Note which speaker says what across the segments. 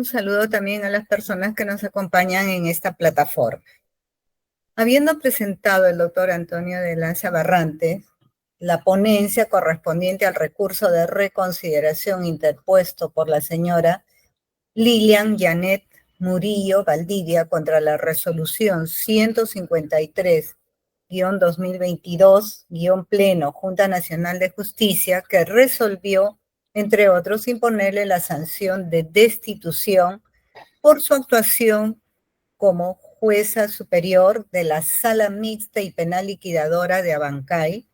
Speaker 1: Un saludo también a las personas que nos acompañan en esta plataforma. Habiendo presentado el doctor Antonio de Lanza Barrantes la ponencia correspondiente al recurso de reconsideración interpuesto por la señora Lilian Janet Murillo Valdivia contra la resolución 153-2022-Pleno Junta Nacional de Justicia, que resolvió, entre otros, imponerle la sanción de destitución por su actuación como jueza superior de la Sala Mixta y Penal Liquidadora de Abancay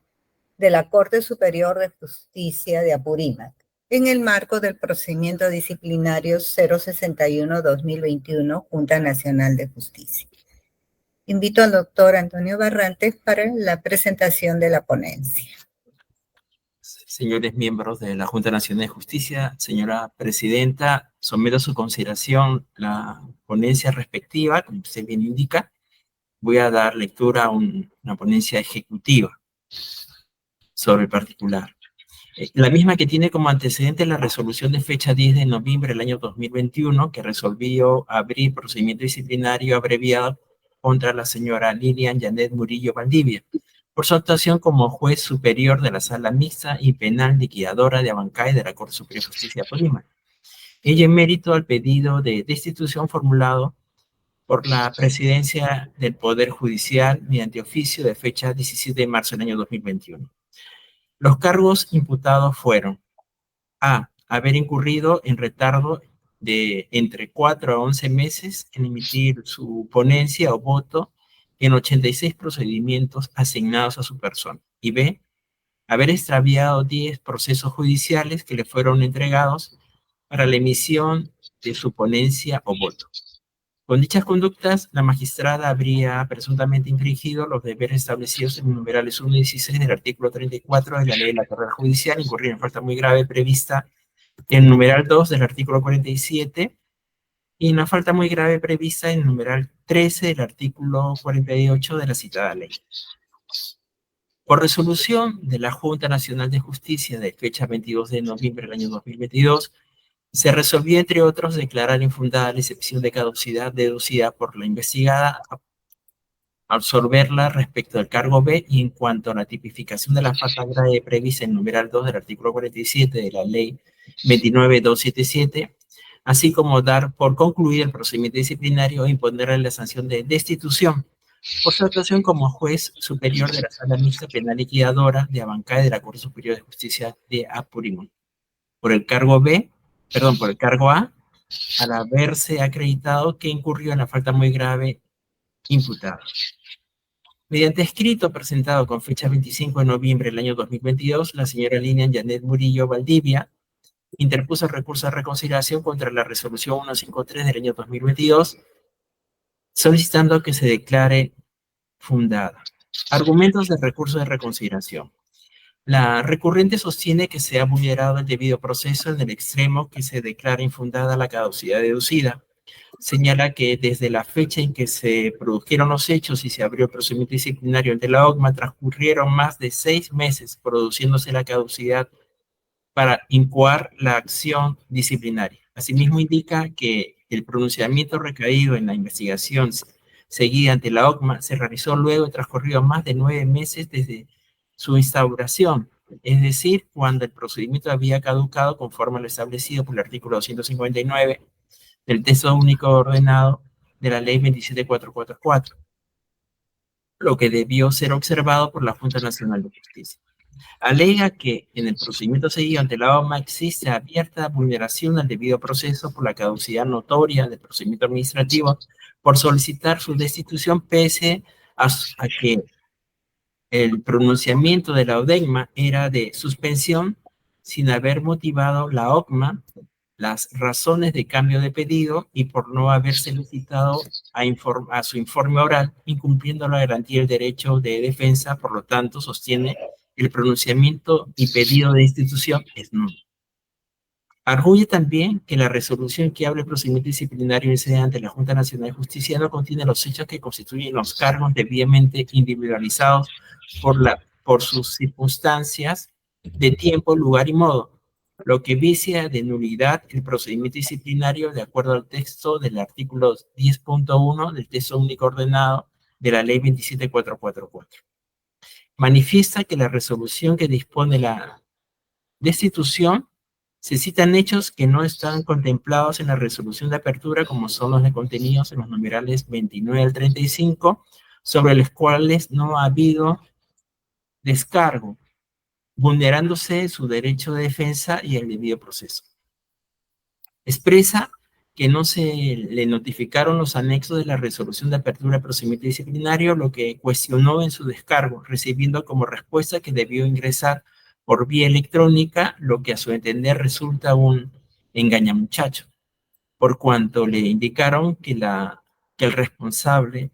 Speaker 1: de la Corte Superior de Justicia de Apurímac, en el marco del procedimiento disciplinario 061-2021, Junta Nacional de Justicia. Invito al doctor Antonio Barrantes para la presentación de la ponencia.
Speaker 2: Señores miembros de la Junta Nacional de Justicia, señora presidenta, someto a su consideración la ponencia respectiva, como usted bien indica. Voy a dar lectura a una ponencia ejecutiva sobre el particular. La misma que tiene como antecedente la resolución de fecha 10 de noviembre del año 2021, que resolvió abrir procedimiento disciplinario abreviado contra la señora Lilian Janet Murillo Valdivia, por su actuación como juez superior de la Sala Mixta y Penal Liquidadora de Abancay de la Corte Superior de Justicia de Apurímac. Ello en mérito al pedido de destitución formulado por la Presidencia del Poder Judicial mediante oficio de fecha 17 de marzo del año 2021. Los cargos imputados fueron: A. Haber incurrido en retardo de entre 4 a 11 meses en emitir su ponencia o voto en 86 procedimientos asignados a su persona. Y B. Haber extraviado 10 procesos judiciales que le fueron entregados para la emisión de su ponencia o voto. Con dichas conductas, la magistrada habría presuntamente infringido los deberes establecidos en los numerales 1 y 16 del artículo 34 de la Ley de la Carrera Judicial, incurrir en falta muy grave prevista en el numeral 2 del artículo 47 y en la falta muy grave prevista en el numeral 13 del artículo 48 de la citada ley. Por resolución de la Junta Nacional de Justicia de fecha 22 de noviembre del año 2022, se resolvió, entre otros, declarar infundada la excepción de caducidad deducida por la investigada, absorberla respecto del cargo B, y en cuanto a la tipificación de la falta grave prevista en el numeral 2 del artículo 47 de la ley 29277, así como dar por concluir el procedimiento disciplinario e imponerle la sanción de destitución por su actuación como juez superior de la Sala Mixta Penal Liquidadora de Abancay de la Corte Superior de Justicia de Apurímac. Por el cargo A, al haberse acreditado que incurrió en la falta muy grave imputada. Mediante escrito presentado con fecha 25 de noviembre del año 2022, la señora Lilian Janet Murillo Valdivia interpuso el recurso de reconsideración contra la resolución 153 del año 2022, solicitando que se declare fundada. Argumentos del recurso de reconsideración. La recurrente sostiene que se ha vulnerado el debido proceso en el extremo que se declara infundada la caducidad deducida. Señala que desde la fecha en que se produjeron los hechos y se abrió el procedimiento disciplinario ante la OCMA, transcurrieron más de 6 meses produciéndose la caducidad para incoar la acción disciplinaria. Asimismo, indica que el pronunciamiento recaído en la investigación seguida ante la OCMA se realizó luego de transcurrido más de 9 meses desde su instauración, es decir, cuando el procedimiento había caducado conforme a lo establecido por el artículo 259 del texto único ordenado de la ley 27444, lo que debió ser observado por la Junta Nacional de Justicia. Alega que en el procedimiento seguido ante la OCMA existe abierta vulneración al debido proceso por la caducidad notoria del procedimiento administrativo por solicitar su destitución pese a que el pronunciamiento de la ODECMA era de suspensión sin haber motivado la OCMA las razones de cambio de pedido y por no haber solicitado a su informe oral, incumpliendo la garantía del derecho de defensa. Por lo tanto, sostiene el pronunciamiento y pedido de destitución es nulo. Arguye también que la resolución que habla del procedimiento disciplinario iniciado ante la Junta Nacional de Justicia no contiene los hechos que constituyen los cargos debidamente individualizados por sus circunstancias de tiempo, lugar y modo, lo que vicia de nulidad el procedimiento disciplinario de acuerdo al texto del artículo 10.1 del texto único ordenado de la ley 27444. Manifiesta que la resolución que dispone la destitución se citan hechos que no están contemplados en la resolución de apertura, como son los de contenidos en los numerales 29 al 35, sobre los cuales no ha habido descargo, vulnerándose su derecho de defensa y el debido proceso. Expresa que no se le notificaron los anexos de la resolución de apertura del procedimiento disciplinario, lo que cuestionó en su descargo, recibiendo como respuesta que debió ingresar por vía electrónica, lo que a su entender resulta un engañamuchacho, por cuanto le indicaron que el responsable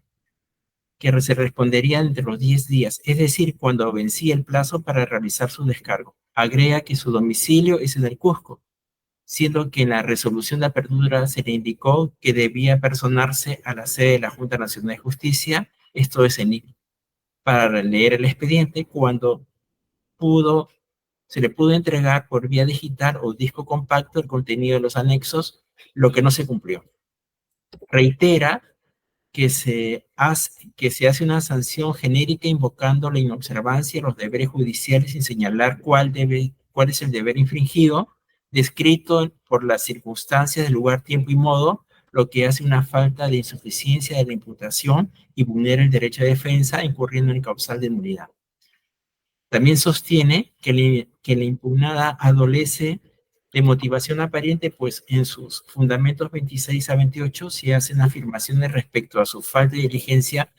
Speaker 2: que se respondería entre los 10 días, es decir, cuando vencía el plazo para realizar su descargo. Agrega que su domicilio es en el Cusco, siendo que en la resolución de apertura se le indicó que debía personarse a la sede de la Junta Nacional de Justicia, esto es en Ica, para leer el expediente cuando se le pudo entregar por vía digital o disco compacto el contenido de los anexos, lo que no se cumplió. Reitera que se hace una sanción genérica invocando la inobservancia de los deberes judiciales sin señalar cuál es el deber infringido, descrito por las circunstancias del lugar, tiempo y modo, lo que hace una falta de insuficiencia de la imputación y vulnera el derecho de defensa, incurriendo en causal de nulidad. También sostiene que la impugnada adolece de motivación aparente, pues en sus fundamentos 26 a 28 se hacen afirmaciones respecto a su falta de diligencia,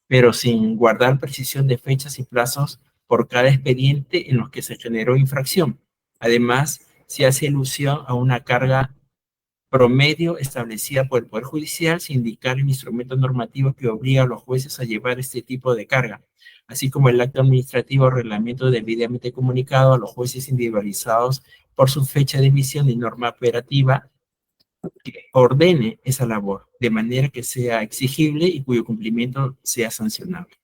Speaker 2: pero sin guardar precisión de fechas y plazos por cada expediente en los que se generó infracción. Además, se hace alusión a una carga promedio establecida por el Poder Judicial sin indicar el instrumento normativo que obliga a los jueces a llevar este tipo de carga, así como el acto administrativo o reglamento debidamente comunicado a los jueces individualizados por su fecha de emisión y norma operativa que ordene esa labor, de manera que sea exigible y cuyo cumplimiento sea sancionable.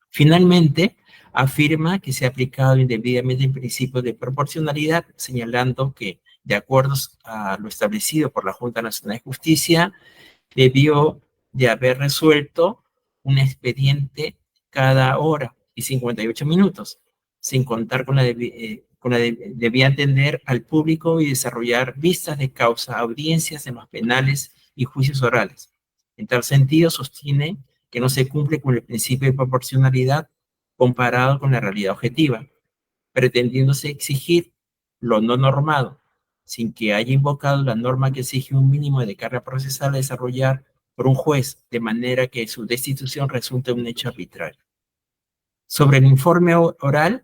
Speaker 2: Finalmente, afirma que se ha aplicado indebidamente el principio de proporcionalidad, señalando que, de acuerdo a lo establecido por la Junta Nacional de Justicia, debió de haber resuelto un expediente cada hora y 58 minutos, sin contar con debía atender al público y desarrollar vistas de causa, audiencias en los penales y juicios orales. En tal sentido, sostiene que no se cumple con el principio de proporcionalidad comparado con la realidad objetiva, pretendiéndose exigir lo no normado, sin que haya invocado la norma que exige un mínimo de carga procesal a desarrollar por un juez, de manera que su destitución resulte un hecho arbitrario. Sobre el informe oral,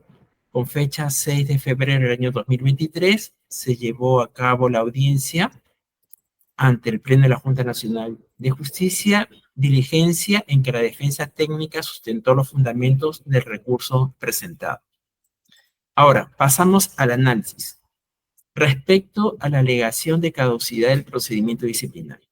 Speaker 2: con fecha 6 de febrero del año 2023, se llevó a cabo la audiencia ante el Pleno de la Junta Nacional de Justicia, diligencia en que la defensa técnica sustentó los fundamentos del recurso presentado. Ahora, pasamos al análisis. Respecto a la alegación de caducidad del procedimiento disciplinario.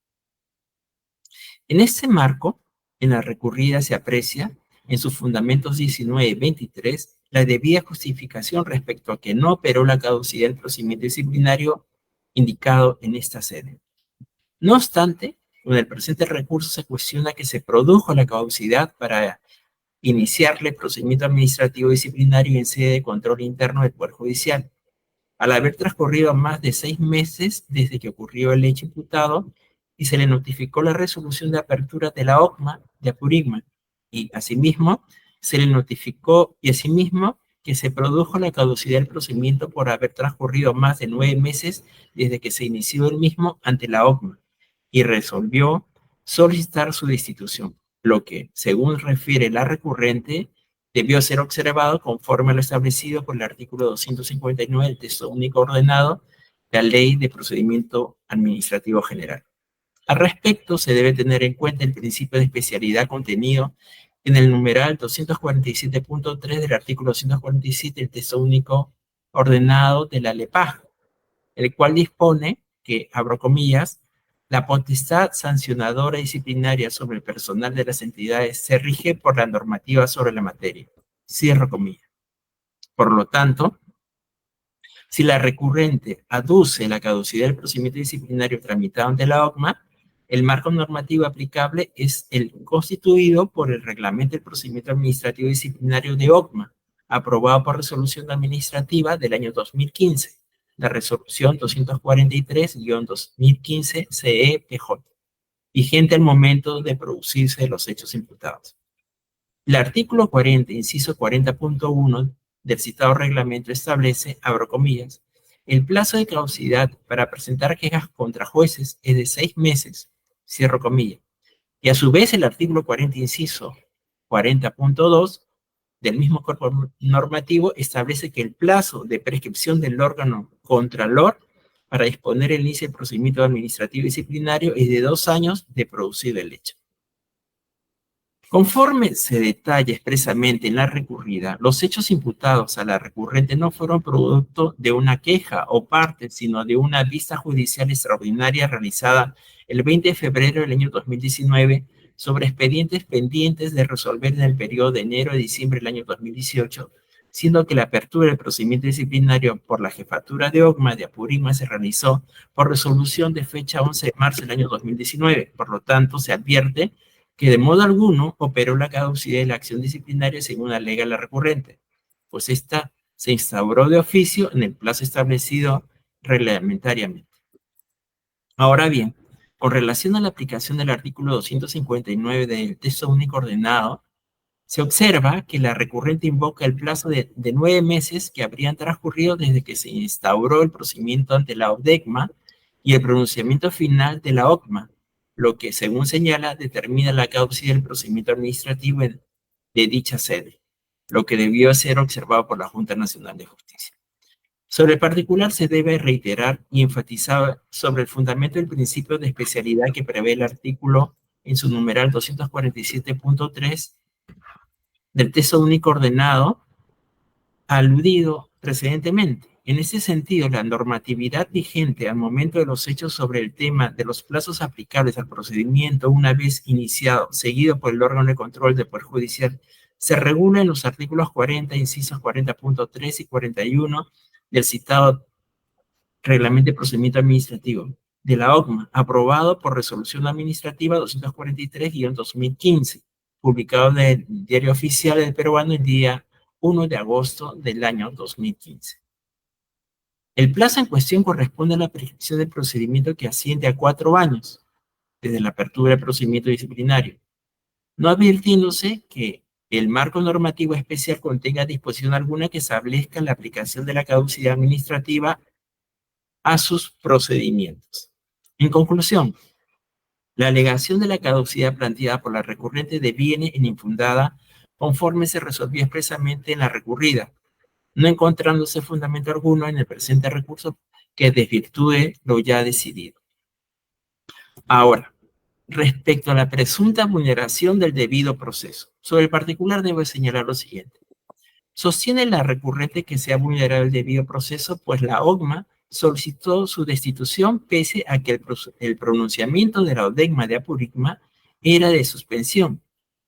Speaker 2: En este marco, en la recurrida se aprecia, en sus fundamentos 19 y 23, la debida justificación respecto a que no operó la caducidad del procedimiento disciplinario indicado en esta sede. No obstante, con el presente recurso se cuestiona que se produjo la caducidad para iniciarle procedimiento administrativo disciplinario en sede de control interno del Poder Judicial, al haber transcurrido más de 6 meses desde que ocurrió el hecho imputado y se le notificó la resolución de apertura de la OCMA de Apurímac, y asimismo se le notificó que se produjo la caducidad del procedimiento por haber transcurrido más de 9 meses desde que se inició el mismo ante la OCMA y resolvió solicitar su destitución, lo que, según refiere la recurrente, debió ser observado conforme a lo establecido por el artículo 259 del texto único ordenado de la Ley de Procedimiento Administrativo General. Al respecto, se debe tener en cuenta el principio de especialidad contenido en el numeral 247.3 del artículo 247 del texto único ordenado de la LEPAJ, el cual dispone que, abro comillas, la potestad sancionadora disciplinaria sobre el personal de las entidades se rige por la normativa sobre la materia. Cierro comillas. Por lo tanto, Si la recurrente aduce la caducidad del procedimiento disciplinario tramitado ante la OCMA, el marco normativo aplicable es el constituido por el Reglamento del Procedimiento Administrativo Disciplinario de OCMA, aprobado por resolución administrativa del año 2015, la resolución 243-2015 CEPJ, vigente al momento de producirse los hechos imputados. El artículo 40, inciso 40.1 del citado reglamento establece, abro comillas, el plazo de caducidad para presentar quejas contra jueces es de 6 meses, cierro comillas. Y a su vez el artículo 40, inciso 40.2 del mismo cuerpo normativo establece que el plazo de prescripción del órgano contralor para disponer el inicio del procedimiento administrativo disciplinario es de 2 años de producido el hecho. Conforme se detalla expresamente en la recurrida, los hechos imputados a la recurrente no fueron producto de una queja o parte, sino de una vista judicial extraordinaria realizada el 20 de febrero del año 2019 sobre expedientes pendientes de resolver en el periodo de enero a diciembre del año 2018, siendo que la apertura del procedimiento disciplinario por la jefatura de OCMA de Apurímac se realizó por resolución de fecha 11 de marzo del año 2019. Por lo tanto, se advierte que de modo alguno operó la caducidad de la acción disciplinaria según alega la recurrente, pues esta se instauró de oficio en el plazo establecido reglamentariamente. Ahora bien, con relación a la aplicación del artículo 259 del texto único ordenado, se observa que la recurrente invoca el plazo de 9 meses que habrían transcurrido desde que se instauró el procedimiento ante la ODECMA y el pronunciamiento final de la OCMA, lo que, según señala, determina la caducidad del procedimiento administrativo de dicha sede, lo que debió ser observado por la Junta Nacional de Justicia. Sobre el particular se debe reiterar y enfatizar sobre el fundamento del principio de especialidad que prevé el artículo en su numeral 247.3 del texto único ordenado aludido precedentemente. En ese sentido, la normatividad vigente al momento de los hechos sobre el tema de los plazos aplicables al procedimiento una vez iniciado, seguido por el órgano de control del Poder Judicial, se regula en los artículos 40, incisos 40.3 y 41 del citado Reglamento de Procedimiento Administrativo de la OCMA, aprobado por Resolución Administrativa 243-2015, publicado en el Diario Oficial del Peruano el día 1 de agosto del año 2015. El plazo en cuestión corresponde a la prescripción del procedimiento que asciende a 4 años desde la apertura del procedimiento disciplinario, no advirtiéndose que el marco normativo especial contenga disposición alguna que establezca la aplicación de la caducidad administrativa a sus procedimientos. En conclusión, la alegación de la caducidad planteada por la recurrente deviene en infundada conforme se resolvió expresamente en la recurrida, no encontrándose fundamento alguno en el presente recurso que desvirtúe lo ya decidido. Ahora, respecto a la presunta vulneración del debido proceso, sobre el particular debo señalar lo siguiente. Sostiene la recurrente que se ha vulnerado el debido proceso, pues la OCMA solicitó su destitución pese a que el pronunciamiento de la ODECMA de Apurímac era de suspensión,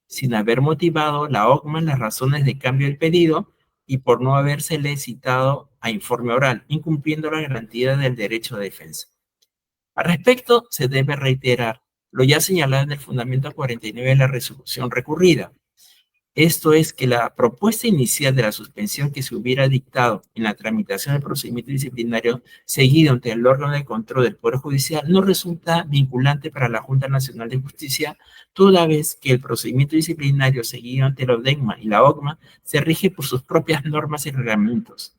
Speaker 2: sin haber motivado la OCMA las razones de cambio del pedido y por no habérsele citado a informe oral, incumpliendo la garantía del derecho de defensa. Al respecto, se debe reiterar lo ya señalado en el fundamento 49 de la resolución recurrida. Esto es que la propuesta inicial de la suspensión que se hubiera dictado en la tramitación del procedimiento disciplinario seguido ante el órgano de control del Poder Judicial no resulta vinculante para la Junta Nacional de Justicia, toda vez que el procedimiento disciplinario seguido ante la ODECMA y la OCMA se rige por sus propias normas y reglamentos,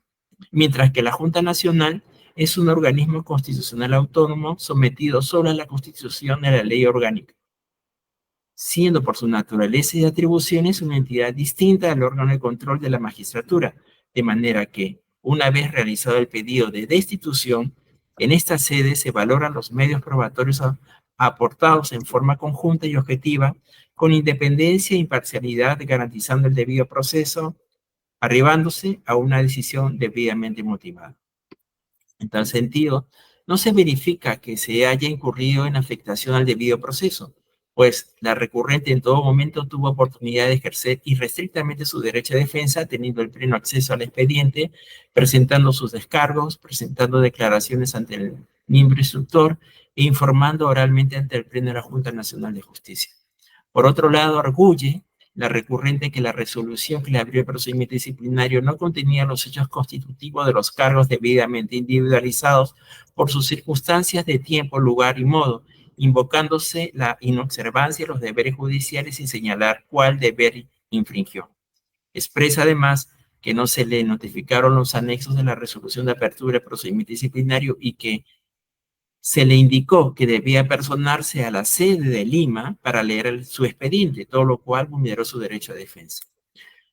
Speaker 2: mientras que la Junta Nacional es un organismo constitucional autónomo sometido solo a la Constitución y a la ley orgánica, siendo por su naturaleza y atribuciones una entidad distinta al órgano de control de la magistratura, de manera que, una vez realizado el pedido de destitución, en esta sede se valoran los medios probatorios aportados en forma conjunta y objetiva, con independencia e imparcialidad, garantizando el debido proceso, arribándose a una decisión debidamente motivada. En tal sentido, no se verifica que se haya incurrido en afectación al debido proceso, pues la recurrente en todo momento tuvo oportunidad de ejercer irrestrictamente su derecho de defensa, teniendo el pleno acceso al expediente, presentando sus descargos, presentando declaraciones ante el miembro instructor e informando oralmente ante el Pleno de la Junta Nacional de Justicia. Por otro lado, arguye la recurrente que la resolución que le abrió el procedimiento disciplinario no contenía los hechos constitutivos de los cargos debidamente individualizados por sus circunstancias de tiempo, lugar y modo, invocándose la inobservancia de los deberes judiciales sin señalar cuál deber infringió. Expresa además que no se le notificaron los anexos de la resolución de apertura del procedimiento disciplinario y que se le indicó que debía personarse a la sede de Lima para leer su expediente, todo lo cual vulneró su derecho a defensa.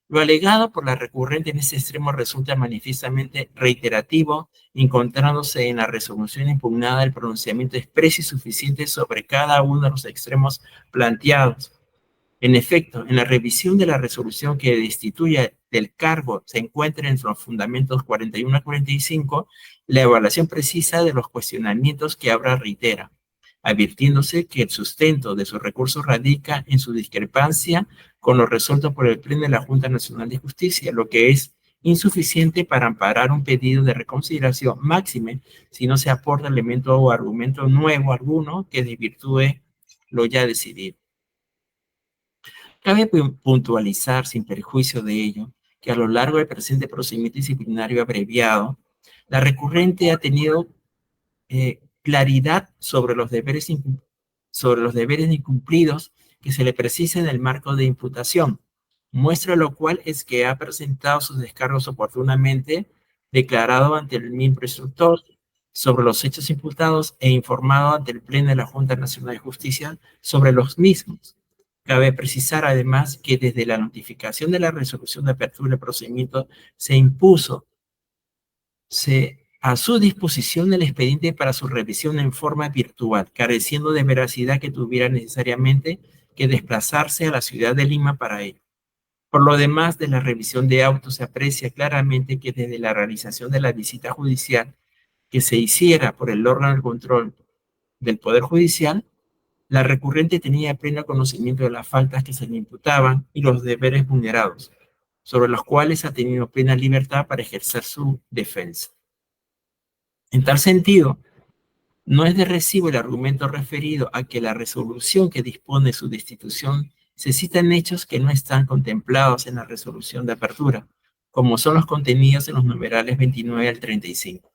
Speaker 2: Lo alegado por la recurrente en este extremo resulta manifiestamente reiterativo, encontrándose en la resolución impugnada el pronunciamiento expreso y suficiente sobre cada uno de los extremos planteados. En efecto, en la revisión de la resolución que destituye del cargo se encuentra en los fundamentos 41 a 45 la evaluación precisa de los cuestionamientos que ahora reitera, advirtiéndose que el sustento de sus recursos radica en su discrepancia con lo resuelto por el Pleno de la Junta Nacional de Justicia, lo que es insuficiente para amparar un pedido de reconsideración máxime si no se aporta elemento o argumento nuevo alguno que desvirtúe lo ya decidido. Cabe puntualizar, sin perjuicio de ello, que a lo largo del presente procedimiento disciplinario abreviado, la recurrente ha tenido claridad sobre los deberes incumplidos que se le precisa en el marco de imputación, muestra lo cual es que ha presentado sus descargos oportunamente, declarado ante el miembro instructor sobre los hechos imputados e informado ante el Pleno de la Junta Nacional de Justicia sobre los mismos. Cabe precisar además que desde la notificación de la resolución de apertura del procedimiento se impuso a su disposición el expediente para su revisión en forma virtual, careciendo de veracidad que tuviera necesariamente que desplazarse a la ciudad de Lima para ello. Por lo demás, de la revisión de autos se aprecia claramente que desde la realización de la visita judicial que se hiciera por el órgano de control del Poder Judicial, la recurrente tenía pleno conocimiento de las faltas que se le imputaban y los deberes vulnerados, sobre los cuales ha tenido plena libertad para ejercer su defensa. En tal sentido, no es de recibo el argumento referido a que la resolución que dispone su destitución se citan hechos que no están contemplados en la resolución de apertura, como son los contenidos en los numerales 29 al 35.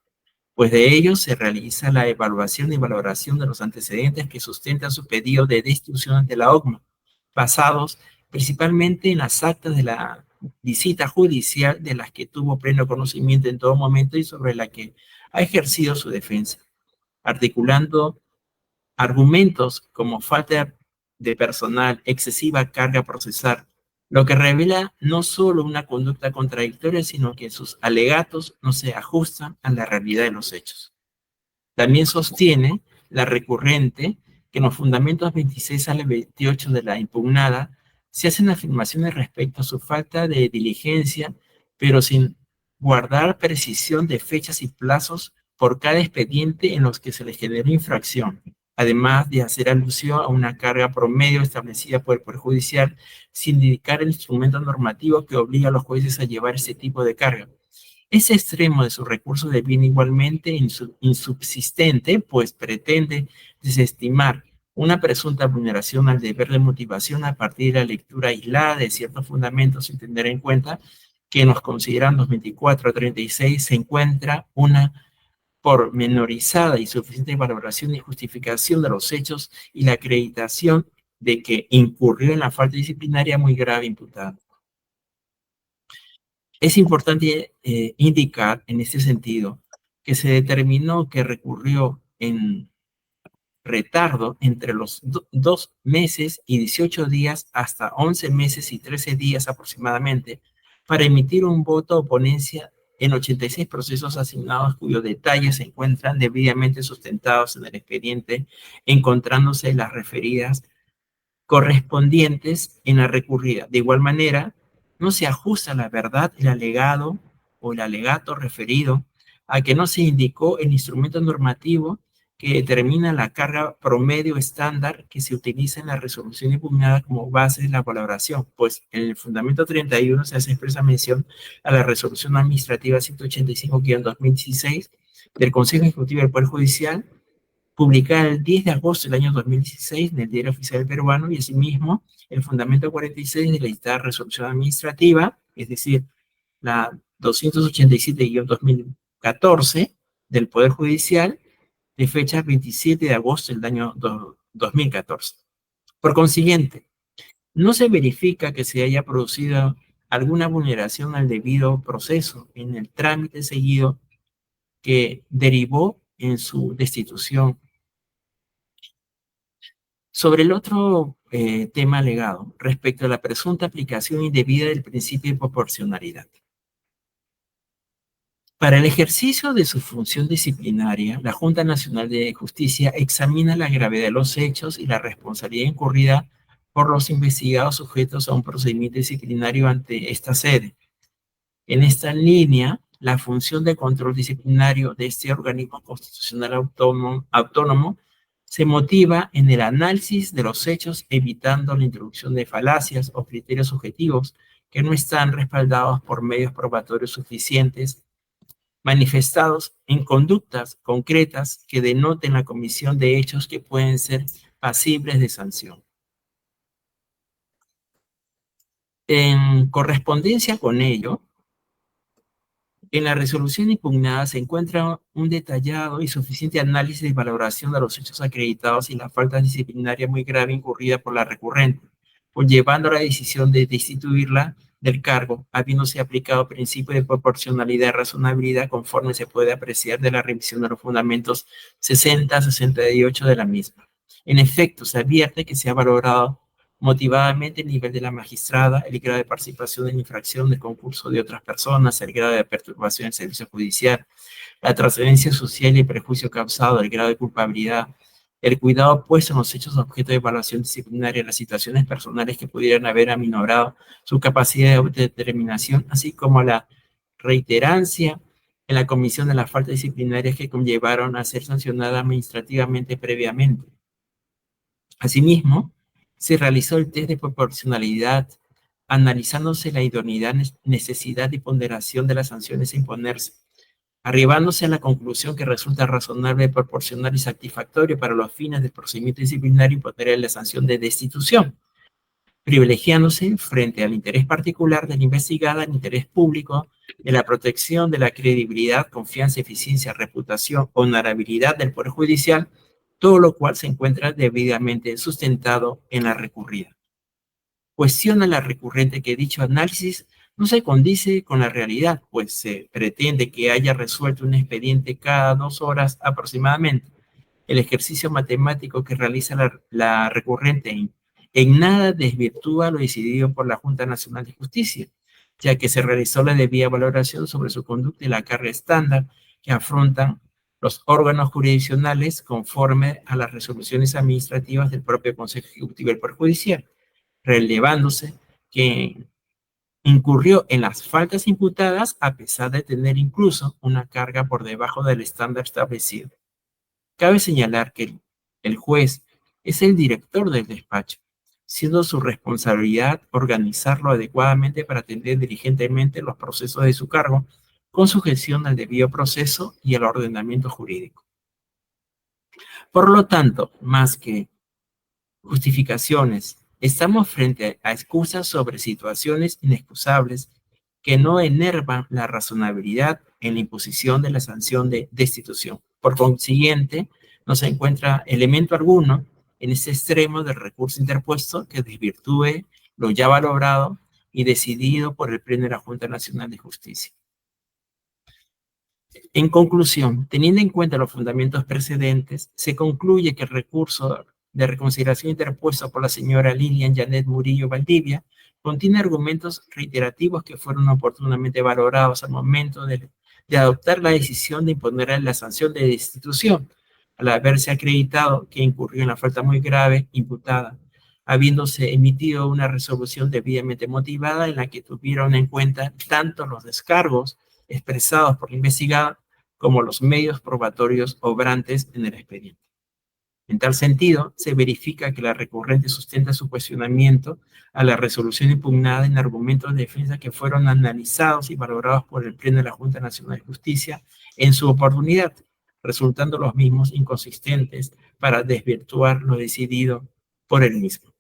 Speaker 2: Pues de ellos se realiza la evaluación y valoración de los antecedentes que sustentan su pedido de destitución ante la OCMA, basados principalmente en las actas de la visita judicial de las que tuvo pleno conocimiento en todo momento y sobre la que ha ejercido su defensa, articulando argumentos como falta de personal, excesiva carga procesal, lo que revela no solo una conducta contradictoria, sino que sus alegatos no se ajustan a la realidad de los hechos. También sostiene la recurrente que en los fundamentos 26 al 28 de la impugnada se hacen afirmaciones respecto a su falta de diligencia, pero sin guardar precisión de fechas y plazos por cada expediente en los que se le generó infracción, además de hacer alusión a una carga promedio establecida por el Poder Judicial sin indicar el instrumento normativo que obliga a los jueces a llevar ese tipo de carga. Ese extremo de su recurso deviene igualmente insubsistente, pues pretende desestimar una presunta vulneración al deber de motivación a partir de la lectura aislada de ciertos fundamentos sin tener en cuenta que en los considerandos 24 a 36 se encuentra una pormenorizada y suficiente valoración y justificación de los hechos y la acreditación de que incurrió en la falta disciplinaria muy grave imputada. Es importante indicar en este sentido que se determinó que recurrió en retardo entre los 2 meses y 18 días hasta 11 meses y 13 días aproximadamente para emitir un voto o ponencia en 86 procesos asignados cuyos detalles se encuentran debidamente sustentados en el expediente, encontrándose las referidas correspondientes en la recurrida. De igual manera, no se ajusta la verdad el alegado o el alegato referido a que no se indicó el instrumento normativo que determina la carga promedio estándar que se utiliza en la resolución impugnada como base de la valoración, pues en el fundamento 31 se hace expresa mención a la resolución administrativa 185-2016 del Consejo Ejecutivo del Poder Judicial, publicada el 10 de agosto del año 2016 en el Diario Oficial Peruano, y asimismo el fundamento 46 de la citada resolución administrativa, es decir, la 287-2014 del Poder Judicial, de fecha 27 de agosto del año 2014. Por consiguiente, no se verifica que se haya producido alguna vulneración al debido proceso en el trámite seguido que derivó en su destitución. Sobre el otro tema alegado, respecto a la presunta aplicación indebida del principio de proporcionalidad. Para el ejercicio de su función disciplinaria, la Junta Nacional de Justicia examina la gravedad de los hechos y la responsabilidad incurrida por los investigados sujetos a un procedimiento disciplinario ante esta sede. En esta línea, la función de control disciplinario de este organismo constitucional autónomo se motiva en el análisis de los hechos, evitando la introducción de falacias o criterios subjetivos que no están respaldados por medios probatorios suficientes, manifestados en conductas concretas que denoten la comisión de hechos que pueden ser pasibles de sanción. En correspondencia con ello, en la resolución impugnada se encuentra un detallado y suficiente análisis y valoración de los hechos acreditados y la falta disciplinaria muy grave incurrida por la recurrente, conllevando a la decisión de destituirla del cargo, habiéndose aplicado principio de proporcionalidad y razonabilidad conforme se puede apreciar de la revisión de los fundamentos 60-68 de la misma. En efecto, se advierte que se ha valorado motivadamente el nivel de la magistrada, el grado de participación en la infracción del concurso de otras personas, el grado de perturbación del servicio judicial, la trascendencia social y el perjuicio causado, el grado de culpabilidad, el cuidado puesto en los hechos objeto de evaluación disciplinaria, las situaciones personales que pudieran haber aminorado su capacidad de determinación, así como la reiterancia en la comisión de las faltas disciplinarias que conllevaron a ser sancionada administrativamente previamente. Asimismo, se realizó el test de proporcionalidad, analizándose la idoneidad, necesidad y ponderación de las sanciones a imponerse, arribándose a la conclusión que resulta razonable, proporcional y satisfactorio para los fines del procedimiento disciplinario imponer la sanción de destitución, privilegiándose frente al interés particular del investigado, al interés público, de la protección de la credibilidad, confianza, eficiencia, reputación, honorabilidad del Poder Judicial, todo lo cual se encuentra debidamente sustentado en la recurrida. Cuestiona la recurrente que dicho análisis no se condice con la realidad, pues se pretende que haya resuelto un expediente cada 2 horas aproximadamente. El ejercicio matemático que realiza la recurrente en nada desvirtúa lo decidido por la Junta Nacional de Justicia, ya que se realizó la debida valoración sobre su conducta y la carga estándar que afrontan los órganos jurisdiccionales conforme a las resoluciones administrativas del propio Consejo Ejecutivo del Poder Judicial, relevándose que incurrió en las faltas imputadas a pesar de tener incluso una carga por debajo del estándar establecido. Cabe señalar que el juez es el director del despacho, siendo su responsabilidad organizarlo adecuadamente para atender diligentemente los procesos de su cargo, con sujeción al debido proceso y al ordenamiento jurídico. Por lo tanto, más que justificaciones, estamos frente a excusas sobre situaciones inexcusables que no enervan la razonabilidad en la imposición de la sanción de destitución. Por consiguiente, no se encuentra elemento alguno en este extremo del recurso interpuesto que desvirtúe lo ya valorado y decidido por el Pleno de la Junta Nacional de Justicia. En conclusión, teniendo en cuenta los fundamentos precedentes, se concluye que el recurso de reconsideración interpuesto por la señora Lilian Janet Murillo Valdivia contiene argumentos reiterativos que fueron oportunamente valorados al momento de adoptar la decisión de imponer la sanción de destitución, al haberse acreditado que incurrió en la falta muy grave imputada, habiéndose emitido una resolución debidamente motivada en la que tuvieron en cuenta tanto los descargos expresados por la investigada como los medios probatorios obrantes en el expediente. En tal sentido, se verifica que la recurrente sustenta su cuestionamiento a la resolución impugnada en argumentos de defensa que fueron analizados y valorados por el Pleno de la Junta Nacional de Justicia en su oportunidad, resultando los mismos inconsistentes para desvirtuar lo decidido por el mismo.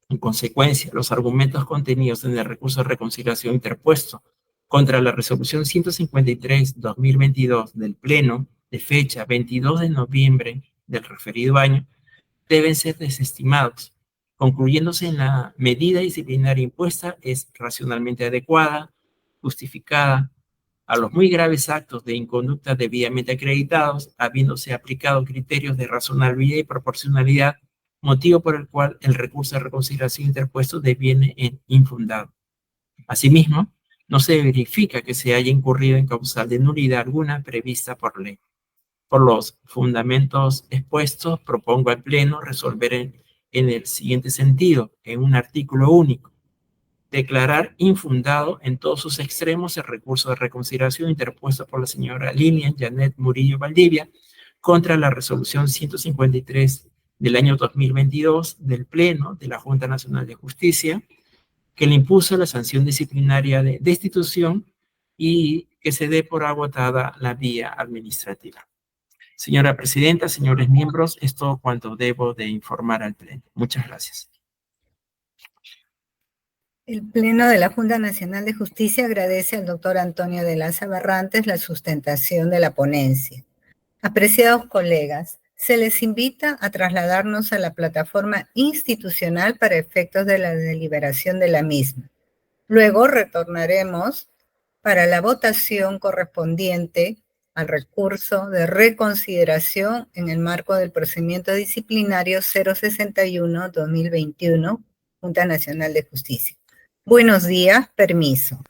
Speaker 2: En consecuencia, los argumentos contenidos en el recurso de reconciliación interpuesto contra la resolución 153/2022 del Pleno de fecha 22 de noviembre del referido año deben ser desestimados, concluyéndose en la medida disciplinaria impuesta es racionalmente adecuada, justificada, a los muy graves actos de inconducta debidamente acreditados, habiéndose aplicado criterios de razonabilidad y proporcionalidad, motivo por el cual el recurso de reconciliación interpuesto deviene infundado. Asimismo, no se verifica que se haya incurrido en causal de nulidad alguna prevista por ley. Por los fundamentos expuestos, propongo al Pleno resolver en el siguiente sentido, en un artículo único: declarar infundado en todos sus extremos el recurso de reconciliación interpuesto por la señora Lilian Janet Murillo Valdivia contra la resolución 153 del año 2022 del Pleno de la Junta Nacional de Justicia, que le impuso la sanción disciplinaria de destitución y que se dé por agotada la vía administrativa. Señora Presidenta, señores miembros, es todo cuanto debo de informar al Pleno. Muchas gracias.
Speaker 1: El Pleno de la Junta Nacional de Justicia agradece al doctor Antonio de Laza Barrantes la sustentación de la ponencia. Apreciados colegas, se les invita a trasladarnos a la plataforma institucional para efectos de la deliberación de la misma. Luego retornaremos para la votación correspondiente al recurso de reconsideración en el marco del procedimiento disciplinario 061-2021, Junta Nacional de Justicia. Buenos días, permiso.